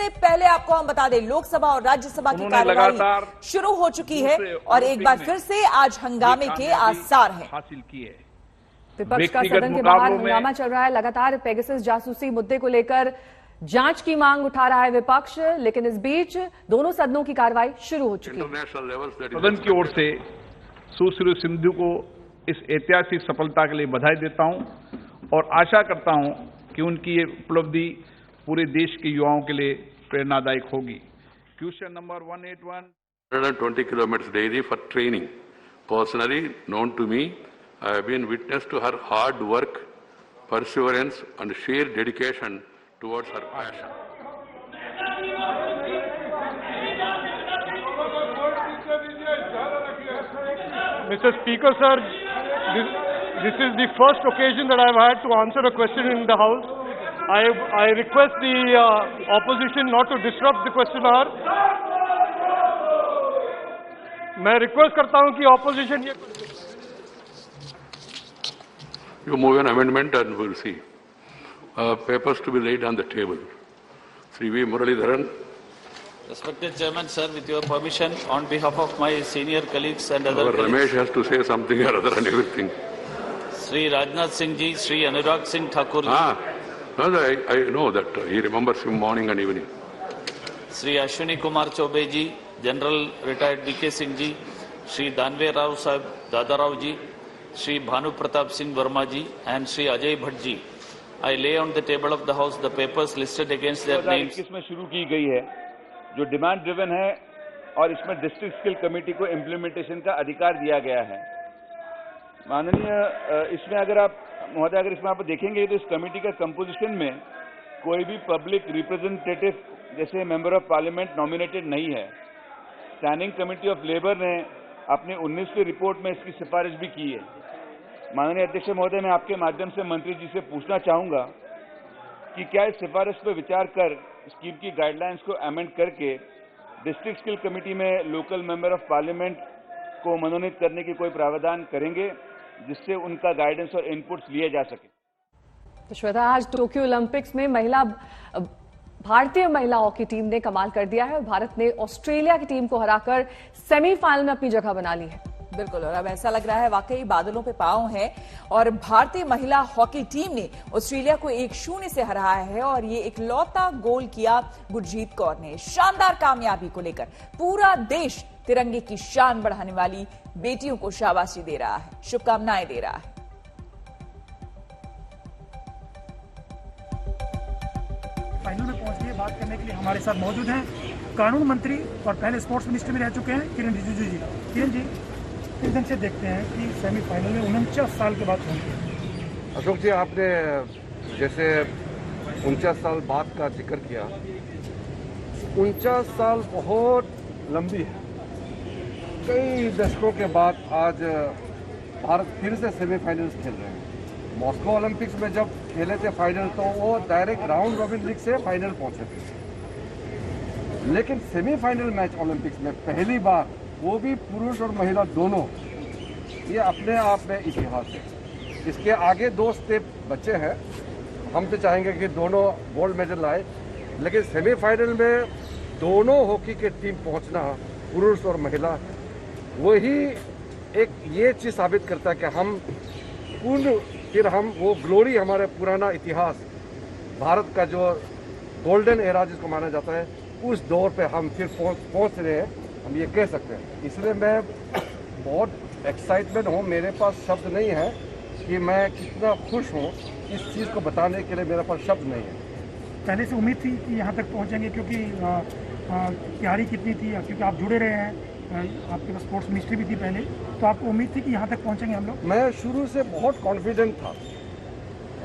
उससे पहले आपको हम बता दें, लोकसभा और राज्यसभा की कार्यवाही शुरू हो चुकी है और एक बार फिर से आज हंगामे के आसार हैं। हासिल किए। विपक्ष का सदन के बाहर हंगामा चल रहा है। लगातार पेगासस जासूसी मुद्दे को लेकर जांच की मांग उठा रहा है विपक्ष, लेकिन इस बीच दोनों सदनों की कार्रवाई शुरू हो चुकी है। सदन की ओर से सुश्री सिंधु को इस ऐतिहासिक सफलता के लिए बधाई देता हूं और आशा करता हूं कि उनकी ये उपलब्धि पूरे देश के युवाओं के लिए प्रेरणादायक होगी। Question number 181। 120 kilometers daily for training. Personally known to me, I have been witness to her hard work, perseverance, and sheer dedication towards her passion. Mr. Speaker, sir, this is the first occasion that I have had to answer a question in the House. I request the opposition not to disrupt the question hour. मैं request करता हूं कि opposition You move an amendment and we'll see. Papers to be laid on the table. Sri V. Muralidharan. Respected Chairman, sir, with your permission, on behalf of my senior colleagues and other colleagues. Ramesh has to say something or other on everything. Sri Rajnath Singh ji, Sri Anurag Singh Thakur ji. No, I know that he remembers him morning and evening. Sri Ashwini Kumar Chobe ji, General Retired B.K. Singh ji, Sri Danve Rao Sahib Dada Rao ji, Sri Bhanu Pratap Singh Verma ji, and Sri Ajay Bhatt ji. I lay on the table of the House the papers listed against their names. 2021 में शुरू की गई है, जो demand driven है और इसमें district skill committee को इम्प्लीमेंटेशन का अधिकार दिया गया है। माननीय, इसमें अगर आप महोदय अगर इसमें आप देखेंगे तो इस कमेटी का कंपोजिशन में कोई भी पब्लिक रिप्रेजेंटेटिव जैसे मेंबर ऑफ पार्लियामेंट नॉमिनेटेड नहीं है। स्टैंडिंग कमेटी ऑफ लेबर ने अपनी 19वीं रिपोर्ट में इसकी सिफारिश भी की है। माननीय अध्यक्ष महोदय, मैं आपके माध्यम से मंत्री जी से पूछना चाहूंगा कि क्या इस सिफारिश पर विचार कर स्कीम की गाइडलाइंस को अमेंड करके डिस्ट्रिक्ट स्किल कमेटी में लोकल मेंबर ऑफ पार्लियामेंट को मनोनीत करने की कोई प्रावधान करेंगे जिससे उनका गाइडेंस और इनपुट्स लिए जा सके। तो श्वेता, आज टोक्यो ओलंपिक्स में भारतीय महिला हॉकी टीम ने कमाल कर दिया है और भारत ने ऑस्ट्रेलिया की टीम को हराकर सेमीफाइनल में अपनी जगह बना ली है। बिल्कुल, और अब ऐसा लग रहा है वाकई बादलों पे पांव है और भारतीय महिला हॉकी टीम ने ऑस्ट्रेलिया को 1-0 से हराया है और ये इकलौता गोल किया गुरजीत कौर ने। शानदार कामयाबी को लेकर पूरा देश तिरंगे की शान बढ़ाने वाली बेटियों को शाबाशी दे रहा है, शुभकामनाएं दे रहा है। फाइनल में पहुंच गए, बात करने के लिए हमारे साथ मौजूद हैं कानून मंत्री और पहले स्पोर्ट्स मिनिस्टर भी रह चुके हैं किरण रिजिजू जी। किरण जी, किस दिन से देखते हैं कि सेमीफाइनल में 49 साल के बाद पहुंचे? अशोक जी, आपने जैसे 49 साल बाद का जिक्र किया, 49 साल बहुत लंबी है। कई दशकों के बाद आज भारत फिर से सेमीफाइनल्स खेल रहे हैं। मॉस्को ओलंपिक्स में जब खेले थे फाइनल तो वो डायरेक्ट राउंड रॉबिन लीग से फाइनल पहुंचे थे, लेकिन सेमीफाइनल मैच ओलंपिक्स में पहली बार, वो भी पुरुष और महिला दोनों, ये अपने आप में इतिहास है। इसके आगे 2 स्टेप बचे हैं। हम तो चाहेंगे कि दोनों गोल्ड मेडल लाए, लेकिन सेमीफाइनल में दोनों हॉकी के टीम पहुंचना, पुरुष और महिला, वही एक ये चीज़ साबित करता है कि हम फिर हम वो ग्लोरी, हमारे पुराना इतिहास, भारत का जो गोल्डन एरा जिसको माना जाता है, उस दौर पे हम फिर पहुंच रहे हैं, हम ये कह सकते हैं। इसलिए मैं बहुत एक्साइटमेंट हूँ, मेरे पास शब्द नहीं है कि मैं कितना खुश हूँ। इस चीज़ को बताने के लिए मेरे पास शब्द नहीं है। पहले से उम्मीद थी कि यहाँ तक पहुँचेंगे, क्योंकि तैयारी कितनी थी, क्योंकि आप जुड़े रहे हैं, आपके पास स्पोर्ट्स मिनिस्ट्री भी थी पहले, तो आपको उम्मीद थी कि यहाँ तक पहुँचेंगे हम लोग? मैं शुरू से बहुत कॉन्फिडेंट था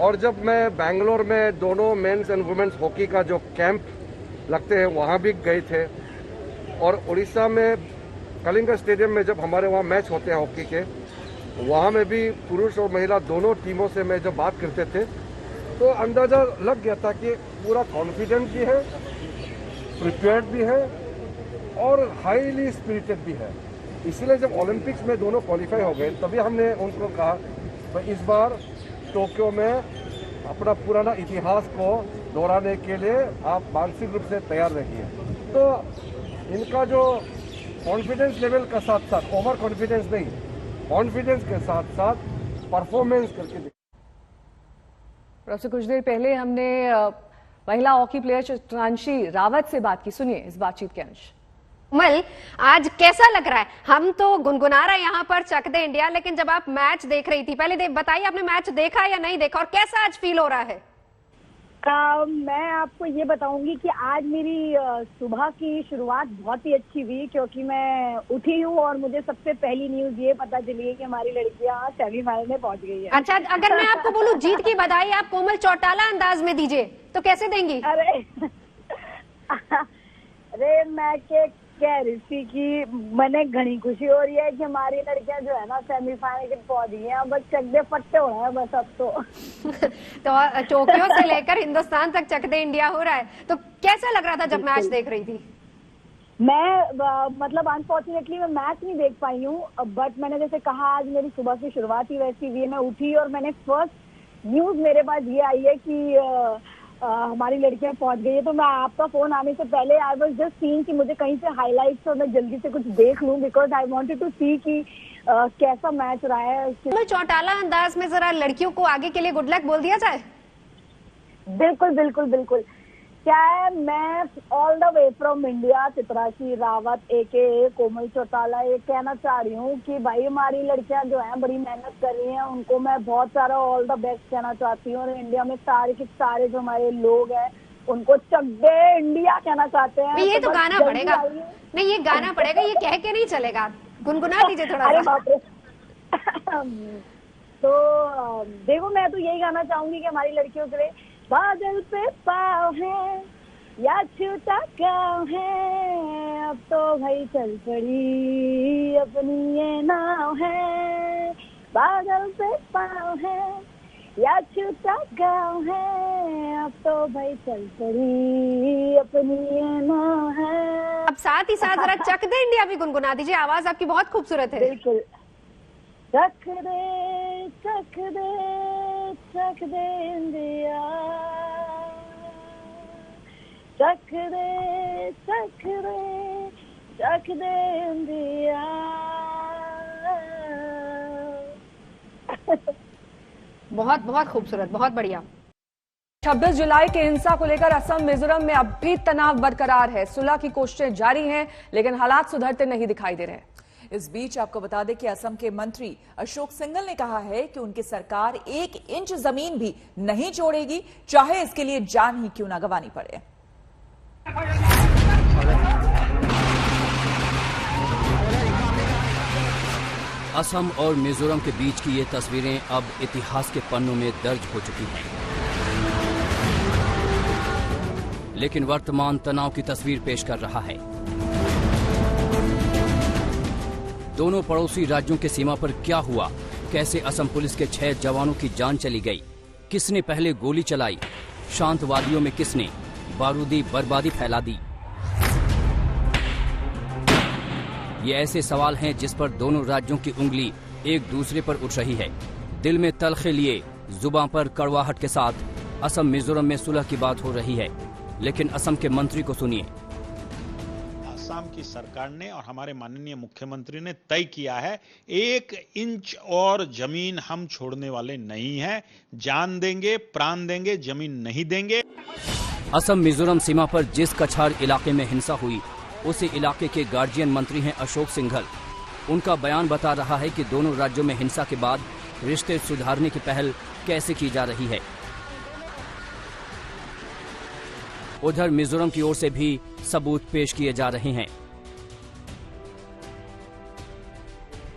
और जब मैं बैंगलोर में दोनों मेंस एंड वुमेन्स हॉकी का जो कैंप लगते हैं वहाँ भी गए थे, और उड़ीसा में कलिंगा स्टेडियम में जब हमारे वहाँ मैच होते हैं हॉकी के, वहाँ में भी पुरुष और महिला दोनों टीमों से मैं जब बात करते थे तो अंदाज़ा लग गया था कि पूरा कॉन्फिडेंट भी है, प्रिपेयर्ड भी है और हाईली स्पिरिटेड भी है। इसलिए जब ओलंपिक्स में दोनों क्वालिफाई हो गए तभी हमने उनको कहा कि इस बार टोक्यो में अपना पुराना इतिहास को दोहराने के लिए आप मानसिक रूप से तैयार रहिए। तो इनका जो कॉन्फिडेंस लेवल का साथ साथ, ओवर कॉन्फिडेंस नहीं, कॉन्फिडेंस के साथ साथ परफॉर्मेंस करके प्रोफेसर, कुछ देर पहले हमने महिला हॉकी प्लेयर चित्रांशी रावत से बात की, सुनिए इस बातचीत के अंश। कोमल, आज कैसा लग रहा है? हम तो गुनगुना रहे हैं यहाँ पर चक दे इंडिया, लेकिन जब आप मैच देख रही थी, पहले बताइए आपने मैच देखा या नहीं देखा और कैसा आज फील हो रहा है? मैं आपको ये बताऊंगी कि आज मेरी सुबह की शुरुआत बहुत ही अच्छी हुई, क्योंकि मैं उठी हूँ और मुझे सबसे पहली न्यूज ये पता चली है कि हमारी लड़कियां सेमीफाइनल में पहुंच गई है। अच्छा, अगर मैं आपको बोलूं जीत की बधाई आप कोमल चौटाला अंदाज में दीजिए तो कैसे देंगी? अरे मैं कह रही थी कि मैंने घनी खुशी हो रही है कि हमारी लड़कियां जो है ना सेमीफाइनल के पहुंच गई हैं। बस चकदे फट्टे हो रहे हैं बस अब तो। तो टोक्यो से लेकर हिंदुस्तान तक चकदे इंडिया हो रहा है, तो कैसा लग रहा था जब मैच देख रही थी? मैं मतलब अनफॉर्चुनेटली मैं मैच नहीं देख पाई हूँ, बट मैंने जैसे कहा आज मेरी सुबह की शुरुआत ही वैसी हुई है। मैं उठी और मैंने फर्स्ट न्यूज मेरे पास ये आई है कि हमारी लड़कियां पहुंच गई है। तो मैं आपका फोन आने से पहले आई वाज जस्ट सीइंग कि मुझे कहीं से हाइलाइट्स और मैं जल्दी से कुछ देख लूं, बिकॉज आई वांटेड टू सी कि कैसा मैच रहा है। चौटाला अंदाज में जरा लड़कियों को आगे के लिए गुड लक बोल दिया जाए। बिल्कुल बिल्कुल बिल्कुल। क्या है, मैं all the way from India Chitranshi Rawat एके कोमल चौटाला ये कहना चाह रही हूँ कि भाई हमारी लड़कियां जो हैं बड़ी मेहनत कर रही हैं, उनको मैं बहुत सारा ऑल द बेस्ट कहना चाहती हूँ। और इंडिया में सारे के सारे जो हमारे लोग हैं उनको चकदे इंडिया कहना चाहते हैं। ये तो गाना पड़ेगा, नहीं ये गाना पड़ेगा, ये कह के नहीं चलेगा, गुनगुना दीजिए थोड़ा। अरे बाप रे। तो देखो मैं तो यही गाना चाहूंगी कि हमारी लड़कियों के लिए बादल पे पाँव है या छूटा गाँव है, अब तो भाई चल पड़ी अपनी ये नाव है। बादल पे पाँव है या छूटा गाँव है, अब तो भाई चल पड़ी अपनी ये नाव है। अब साथ ही साथ जरा चक दे इंडिया भी गुनगुना दीजिए, आवाज आपकी बहुत खूबसूरत है। बिल्कुल। चक दे चक दे चक दे इंडिया, चक दे चक दे चक दे इंडिया। बहुत बहुत खूबसूरत, बहुत बढ़िया। 26 जुलाई के हिंसा को लेकर असम मिजोरम में अब भी तनाव बरकरार है। सुलह की कोशिशें जारी हैं, लेकिन हालात सुधरते नहीं दिखाई दे रहे। इस बीच आपको बता दें कि असम के मंत्री अशोक सिंघल ने कहा है कि उनकी सरकार 1 इंच जमीन भी नहीं छोड़ेगी, चाहे इसके लिए जान ही क्यों ना गंवानी पड़े। असम और मिजोरम के बीच की ये तस्वीरें अब इतिहास के पन्नों में दर्ज हो चुकी हैं, लेकिन वर्तमान तनाव की तस्वीर पेश कर रहा है। दोनों पड़ोसी राज्यों के सीमा पर क्या हुआ, कैसे असम पुलिस के 6 जवानों की जान चली गई, किसने पहले गोली चलाई, शांत वादियों में किसने बारूदी बर्बादी फैला दी। ये ऐसे सवाल हैं जिस पर दोनों राज्यों की उंगली एक दूसरे पर उठ रही है। दिल में तलखे लिए, जुबान पर कड़वाहट के साथ असम मिजोरम में सुलह की बात हो रही है, लेकिन असम के मंत्री को सुनिए। असम की सरकार ने और हमारे माननीय मुख्यमंत्री ने तय किया है 1 इंच और जमीन हम छोड़ने वाले नहीं हैं। जान देंगे, प्राण देंगे, जमीन नहीं देंगे। असम मिजोरम सीमा पर जिस कछार इलाके में हिंसा हुई, उसी इलाके के गार्जियन मंत्री हैं अशोक सिंघल। उनका बयान बता रहा है कि दोनों राज्यों में हिंसा के बाद रिश्ते सुधारने की पहल कैसे की जा रही है। उधर मिजोरम की ओर से भी सबूत पेश किए जा रहे हैं।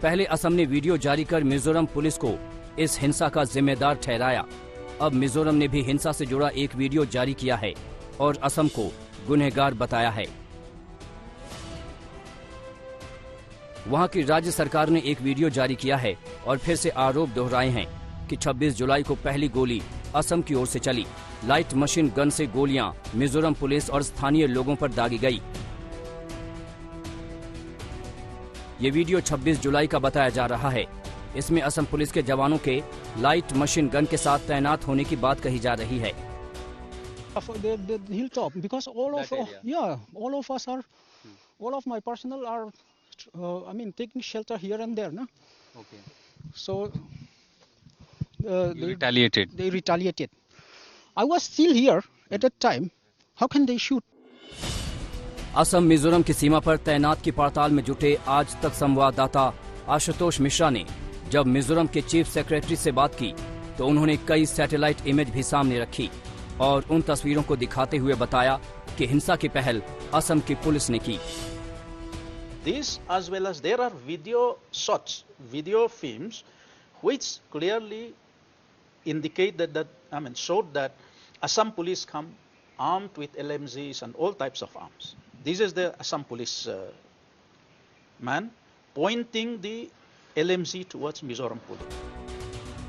पहले असम ने वीडियो जारी कर मिजोरम पुलिस को इस हिंसा का जिम्मेदार ठहराया। अब मिजोरम ने भी हिंसा से जुड़ा एक वीडियो जारी किया है और असम को गुनहगार बताया है। वहां की राज्य सरकार ने एक वीडियो जारी किया है और फिर से आरोप दोहराए हैं कि 26 जुलाई को पहली गोली असम की ओर से चली। लाइट मशीन गन से गोलियां मिजोरम पुलिस और स्थानीय लोगों पर दागी गई। ये वीडियो 26 जुलाई का बताया जा रहा है। इसमें असम पुलिस के जवानों के लाइट मशीन गन के साथ तैनात होने की बात कही जा रही है। The hilltop, because all of us are, all of my personnel are, taking shelter here and there, no? Okay. So they retaliated. They retaliated. I was still here at that time. How can they shoot? Assam Mizoram की सीमा पर तैनात की पड़ताल में जुटे आज तक संवाददाता आशुतोष मिश्रा ने जब मिजोरम के चीफ सेक्रेटरी से बात की तो उन्होंने कई सैटेलाइट इमेज भी सामने रखी और उन तस्वीरों को दिखाते हुए बताया कि हिंसा की पहल असम की पुलिस ने की। This, as well as there are video shots, video films, which clearly indicate showed that Assam police come armed with LMGs and all types of arms. This is the Assam police man pointing the LMG towards Mizoram police.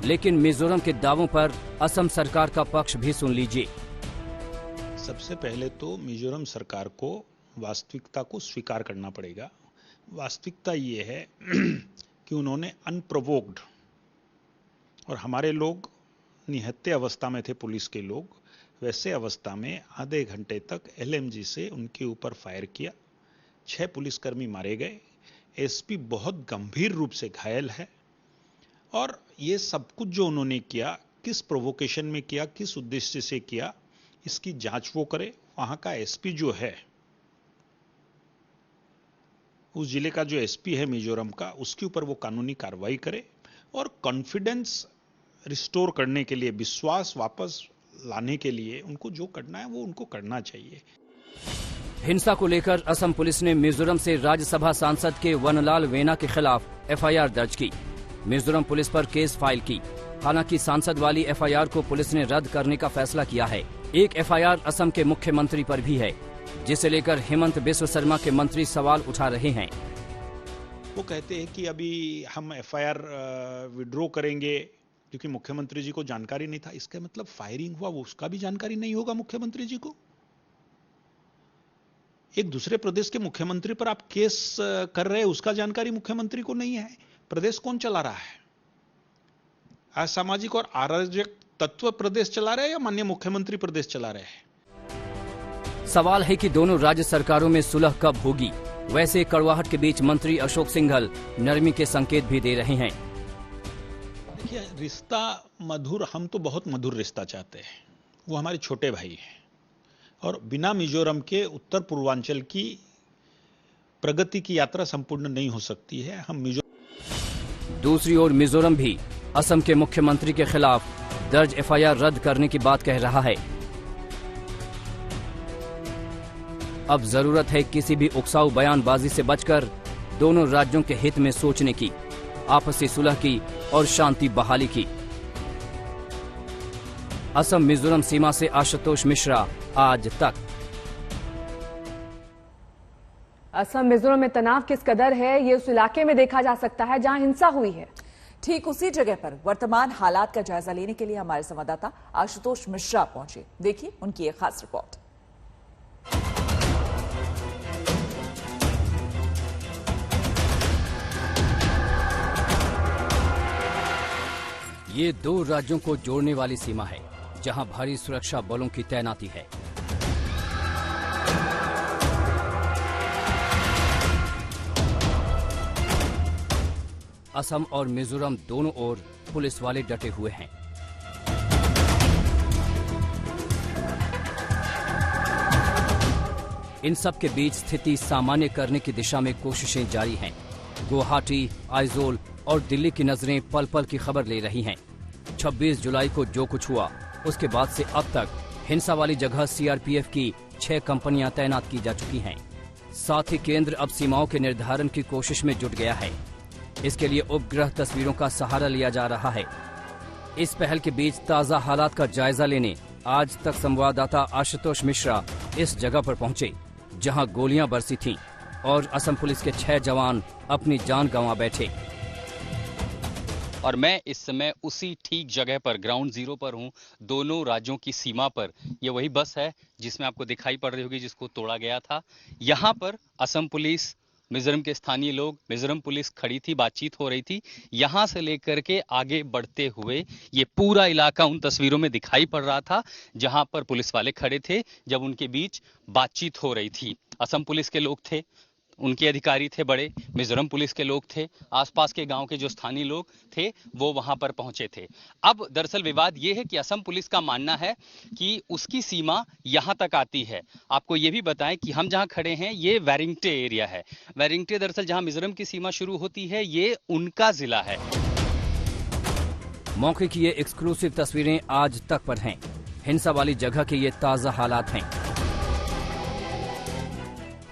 लेकिन मिजोरम के दावों पर असम सरकार का पक्ष भी सुन लीजिए। सबसे पहले तो मिजोरम सरकार को वास्तविकता को स्वीकार करना पड़ेगा। वास्तविकता ये है कि उन्होंने अनप्रोवोक्ड, और हमारे लोग निहत्थे अवस्था में थे, पुलिस के लोग वैसे अवस्था में आधे घंटे तक LMG से उनके ऊपर फायर किया। 6 पुलिसकर्मी मारे गए। एसपी बहुत गंभीर रूप से घायल है। और ये सब कुछ जो उन्होंने किया, किस प्रोवोकेशन में किया, किस उद्देश्य से किया, इसकी जांच वो करे। वहां का एसपी जो है, उस जिले का जो एसपी है मिजोरम का, उसके ऊपर वो कानूनी कार्रवाई करे और कॉन्फिडेंस रिस्टोर करने के लिए, विश्वास वापस लाने के लिए उनको जो करना है वो उनको करना चाहिए। हिंसा को लेकर असम पुलिस ने मिजोरम से राज्यसभा सांसद के वनलाल वेना के खिलाफ FIR दर्ज की। मिजोरम पुलिस पर केस फाइल की। हालांकि सांसद वाली FIR को पुलिस ने रद्द करने का फैसला किया है। एक FIR असम के मुख्यमंत्री पर भी है, जिसे लेकर हेमंत बिस्व शर्मा के मंत्री सवाल उठा रहे हैं। वो कहते हैं कि अभी हम FIR विड्रॉ करेंगे क्योंकि मुख्यमंत्री जी को जानकारी नहीं था। इसका मतलब फायरिंग हुआ वो उसका भी जानकारी नहीं होगा मुख्यमंत्री जी को। एक दूसरे प्रदेश के मुख्यमंत्री पर आप केस कर रहे हैं, उसका जानकारी मुख्यमंत्री को नहीं है। प्रदेश कौन चला रहा है? असामाजिक और अराजक तत्व प्रदेश चला रहे हैं या माननीय मुख्यमंत्री प्रदेश चला रहे हैं? सवाल है कि दोनों राज्य सरकारों में सुलह कब होगी। वैसे कड़वाहट के बीच मंत्री अशोक सिंघल नरमी के संकेत भी दे रहे हैं। देखिए, रिश्ता मधुर, हम तो बहुत मधुर रिश्ता चाहते हैं। वो हमारे छोटे भाई हैं और बिना मिजोरम के उत्तर पूर्वांचल की प्रगति की यात्रा संपूर्ण नहीं हो सकती है। हम दूसरी ओर मिजोरम भी असम के मुख्यमंत्री के खिलाफ दर्ज FIR रद्द करने की बात कह रहा है। अब जरूरत है किसी भी उकसाऊ बयानबाजी से बचकर दोनों राज्यों के हित में सोचने की, आपसी सुलह की और शांति बहाली की। असम मिजोरम सीमा से आशुतोष मिश्रा, आज तक। असम मिजोरम में तनाव किस कदर है, ये उस इलाके में देखा जा सकता है जहां हिंसा हुई है। ठीक उसी जगह पर वर्तमान हालात का जायजा लेने के लिए हमारे संवाददाता आशुतोष मिश्रा पहुंचे। देखिए उनकी एक खास रिपोर्ट। ये 2 राज्यों को जोड़ने वाली सीमा है, जहां भारी सुरक्षा बलों की तैनाती है। असम और मिजोरम दोनों ओर पुलिस वाले डटे हुए हैं। इन सब के बीच स्थिति सामान्य करने की दिशा में कोशिशें जारी हैं। गुवाहाटी, आइजोल और दिल्ली की नजरें पल पल की खबर ले रही हैं। 26 जुलाई को जो कुछ हुआ, उसके बाद से अब तक हिंसा वाली जगह CRPF की 6 कंपनियां तैनात की जा चुकी हैं। साथ ही केंद्र अब सीमाओं के निर्धारण की कोशिश में जुट गया है। इसके लिए उपग्रह तस्वीरों का सहारा लिया जा रहा है। इस पहल के बीच ताजा हालात का जायजा लेने आज तक संवाददाता आशुतोष मिश्रा इस जगह पर पहुंचे, जहां गोलियां बरसी थीं और असम पुलिस के 6 जवान अपनी जान गंवा बैठे। और मैं इस समय उसी ठीक जगह पर, ग्राउंड जीरो पर हूं, दोनों राज्यों की सीमा पर। ये वही बस है जिसमें आपको दिखाई पड़ रही होगी जिसको तोड़ा गया था। यहाँ पर असम पुलिस, मिजोरम के स्थानीय लोग, मिजोरम पुलिस खड़ी थी, बातचीत हो रही थी। यहां से लेकर के आगे बढ़ते हुए ये पूरा इलाका उन तस्वीरों में दिखाई पड़ रहा था जहां पर पुलिस वाले खड़े थे जब उनके बीच बातचीत हो रही थी। असम पुलिस के लोग थे, उनके अधिकारी थे बड़े, मिजोरम पुलिस के लोग थे, आसपास के गांव के जो स्थानीय लोग थे वो वहां पर पहुंचे थे। अब दरअसल विवाद ये है कि असम पुलिस का मानना है कि उसकी सीमा यहां तक आती है। आपको ये भी बताएं कि हम जहां खड़े हैं ये वेरिंगटे एरिया है। वेरिंगटे दरअसल जहां मिजोरम की सीमा शुरू होती है ये उनका जिला है। मौके की ये एक्सक्लूसिव तस्वीरें आज तक पर हैं। हिंसा वाली जगह के ये ताजा हालात हैं।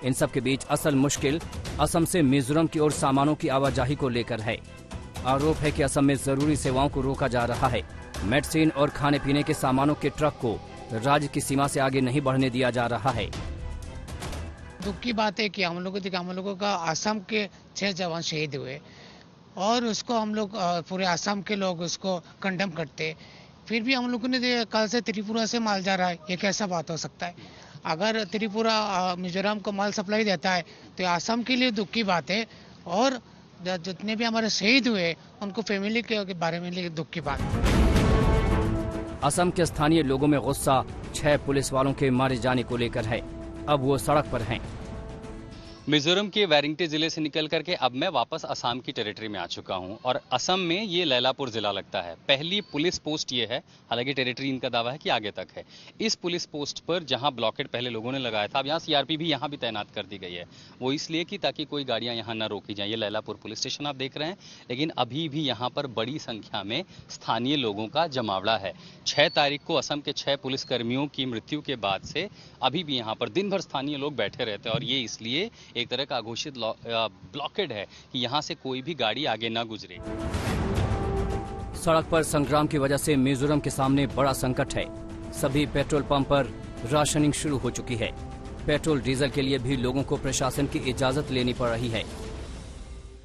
इन सब के बीच असल मुश्किल असम से मिजोरम की ओर सामानों की आवाजाही को लेकर है। आरोप है कि असम में जरूरी सेवाओं को रोका जा रहा है। मेडिसिन और खाने पीने के सामानों के ट्रक को राज्य की सीमा से आगे नहीं बढ़ने दिया जा रहा है। दुख की बात है कि हम लोगों का असम के 6 जवान शहीद हुए और उसको हम लोग पूरे असम के लोग उसको कंडेम करते, फिर भी हम लोगों ने कल से त्रिपुरा से माल जा रहा है। ये कैसा बात हो सकता है? अगर त्रिपुरा मिजोरम को माल सप्लाई देता है तो असम के लिए दुख की बात है और जितने भी हमारे शहीद हुए उनको फैमिली के बारे में दुख की बात है। असम के स्थानीय लोगों में गुस्सा 6 पुलिस वालों के मारे जाने को लेकर है। अब वो सड़क पर हैं। मिजोरम के वेरिंगटे जिले से निकल करके अब मैं वापस असम की टेरिटरी में आ चुका हूं और असम में ये लैलापुर जिला लगता है। पहली पुलिस पोस्ट ये है, हालांकि टेरिटरी इनका दावा है कि आगे तक है। इस पुलिस पोस्ट पर जहां ब्लॉकेड पहले लोगों ने लगाया था, अब यहाँ सीआरपी भी यहाँ भी तैनात कर दी गई है। वो इसलिए कि ताकि कोई गाड़ियां यहाँ न रोकी जाए। ये लैलापुर पुलिस स्टेशन आप देख रहे हैं, लेकिन अभी भी यहाँ पर बड़ी संख्या में स्थानीय लोगों का जमावड़ा है। 6 तारीख को असम के 6 पुलिसकर्मियों की मृत्यु के बाद से अभी भी यहाँ पर दिन भर स्थानीय लोग बैठे रहते हैं और ये इसलिए एक तरह का घोषित ब्लॉकेड है कि यहां से कोई भी गाड़ी आगे ना गुजरे। सड़क पर संग्राम की वजह से मिजोरम के सामने बड़ा संकट है। सभी पेट्रोल पंप पर राशनिंग शुरू हो चुकी है। पेट्रोल डीजल के लिए भी लोगों को प्रशासन की इजाजत लेनी पड़ रही है।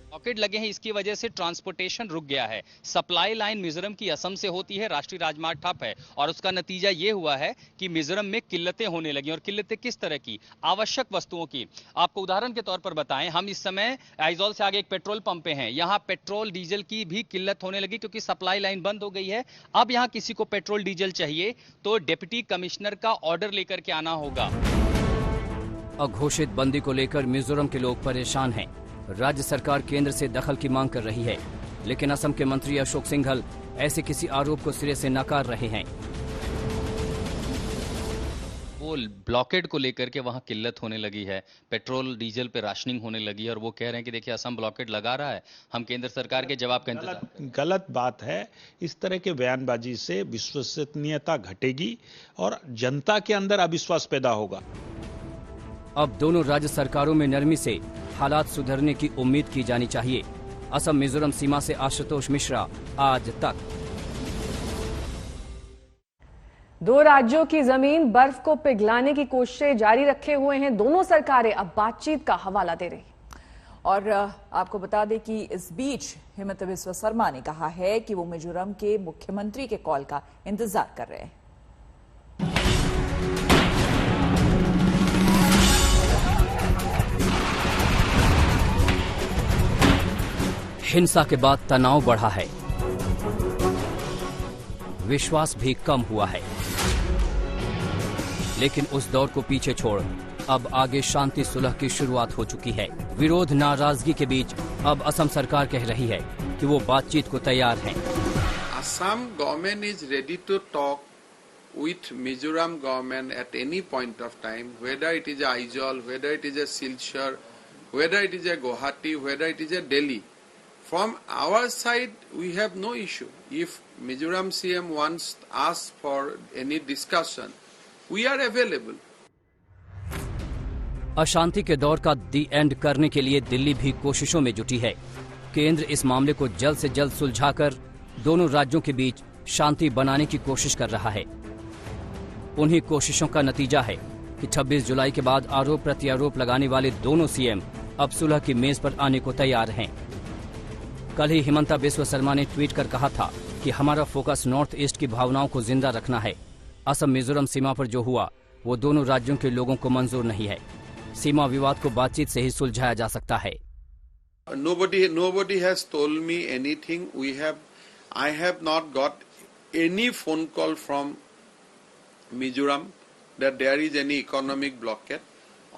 ब्लॉकेड लगे हैं, इसकी वजह से ट्रांसपोर्टेशन रुक गया है। सप्लाई लाइन मिजोरम की असम से होती है, राष्ट्रीय राजमार्ग ठप है और उसका नतीजा ये हुआ है कि मिजोरम में किल्लतें होने लगी। और किल्लतें किस तरह की? आवश्यक वस्तुओं की। आपको उदाहरण के तौर पर बताएं, हम इस समय आइजोल से आगे एक पेट्रोल पंप पे हैं। यहाँ पेट्रोल डीजल की भी किल्लत होने लगी क्योंकि सप्लाई लाइन बंद हो गई है। अब यहाँ किसी को पेट्रोल डीजल चाहिए तो डिप्टी कमिश्नर का ऑर्डर लेकर के आना होगा। अघोषित बंदी को लेकर मिजोरम के लोग परेशान हैं। राज्य सरकार केंद्र से दखल की मांग कर रही है, लेकिन असम के मंत्री अशोक सिंघल ऐसे किसी आरोप को सिरे से नकार रहे हैं। वो ब्लॉकेड को लेकर के वहां किल्लत होने लगी है, पेट्रोल डीजल पे राशनिंग होने लगी है और वो कह रहे हैं कि देखिए असम ब्लॉकेड लगा रहा है, हम केंद्र सरकार के जवाब का इंतजार। गलत बात है। इस तरह के बयानबाजी से विश्वसनीयता घटेगी और जनता के अंदर अविश्वास पैदा होगा। अब दोनों राज्य सरकारों में नरमी से हालात सुधरने की उम्मीद की जानी चाहिए। असम मिजोरम सीमा से आशुतोष मिश्रा, आज तक। 2 राज्यों की जमीन बर्फ को पिघलाने की कोशिशें जारी रखे हुए हैं। दोनों सरकारें अब बातचीत का हवाला दे रही। और आपको बता दें कि इस बीच हिमंता बिस्वा शर्मा ने कहा है कि वो मिजोरम के मुख्यमंत्री के कॉल का इंतजार कर रहे हैं। हिंसा के बाद तनाव बढ़ा है, विश्वास भी कम हुआ है, लेकिन उस दौर को पीछे छोड़ अब आगे शांति सुलह की शुरुआत हो चुकी है। विरोध नाराजगी के बीच अब असम सरकार कह रही है कि वो बातचीत को तैयार है। Assam government is ready to talk with Mizoram government at any point of time, whether it is Aizawl, whether it is a Silchar, whether it is a Guwahati, whether it is a Delhi. From our side, we have no issue. If Mizoram CM wants us for any discussion, we are available. अशांति के दौर का दी and करने के लिए दिल्ली भी कोशिशों में जुटी है। केंद्र इस मामले को जल्द से जल्द सुलझाकर दोनों राज्यों के बीच शांति बनाने की कोशिश कर रहा है। उन्हीं कोशिशों का नतीजा है कि 26 जुलाई के बाद आरोप प्रत्यारोप लगाने वाले दोनों सीएम अब सुलह की मेज पर आने को तैयार हैं। कल ही हिमंता बिस्वा शर्मा ने ट्वीट कर कहा था कि हमारा फोकस नॉर्थ ईस्ट की भावनाओं को जिंदा रखना है। असम मिजोरम सीमा पर जो हुआ वो दोनों राज्यों के लोगों को मंजूर नहीं है। सीमा विवाद को बातचीत से ही सुलझाया जा सकता है। Nobody has told me anything. I have not got any phone call from Mizoram that there is any economic blockade.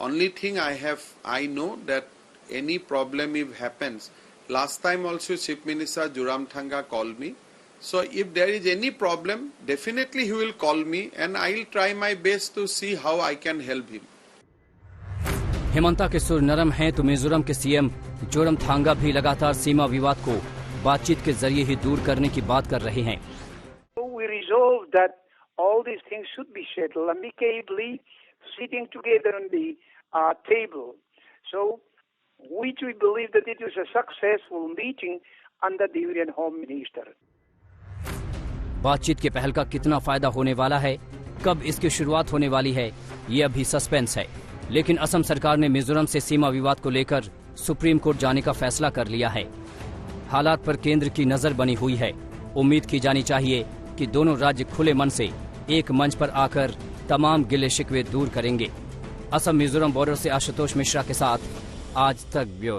Only thing I know that any problem if happens. Last time also Chief Minister Zoramthanga called me. So if there is any problem, definitely he will call me and I will try my best to see how I can help him. Hemanta के सुर नरम हैं तो मिजोरम के CM Zoramthanga भी लगातार सीमा विवाद को बातचीत के जरिए ही दूर करने की बात कर रहे हैं। We resolved that all these things should be settled amicably, sitting together on the table. So, which we believe that it was a successful meeting under the Union Home Minister. बातचीत के पहल का कितना फायदा होने वाला है, कब इसकी शुरुआत होने वाली है, ये अभी सस्पेंस है। लेकिन असम सरकार ने मिजोरम से सीमा विवाद को लेकर सुप्रीम कोर्ट जाने का फैसला कर लिया है। हालात पर केंद्र की नजर बनी हुई है। उम्मीद की जानी चाहिए कि दोनों राज्य खुले मन से एक मंच पर आकर तमाम गिले शिकवे दूर करेंगे। असम मिजोरम बॉर्डर से आशुतोष मिश्रा के साथ आज तक ब्यूरो।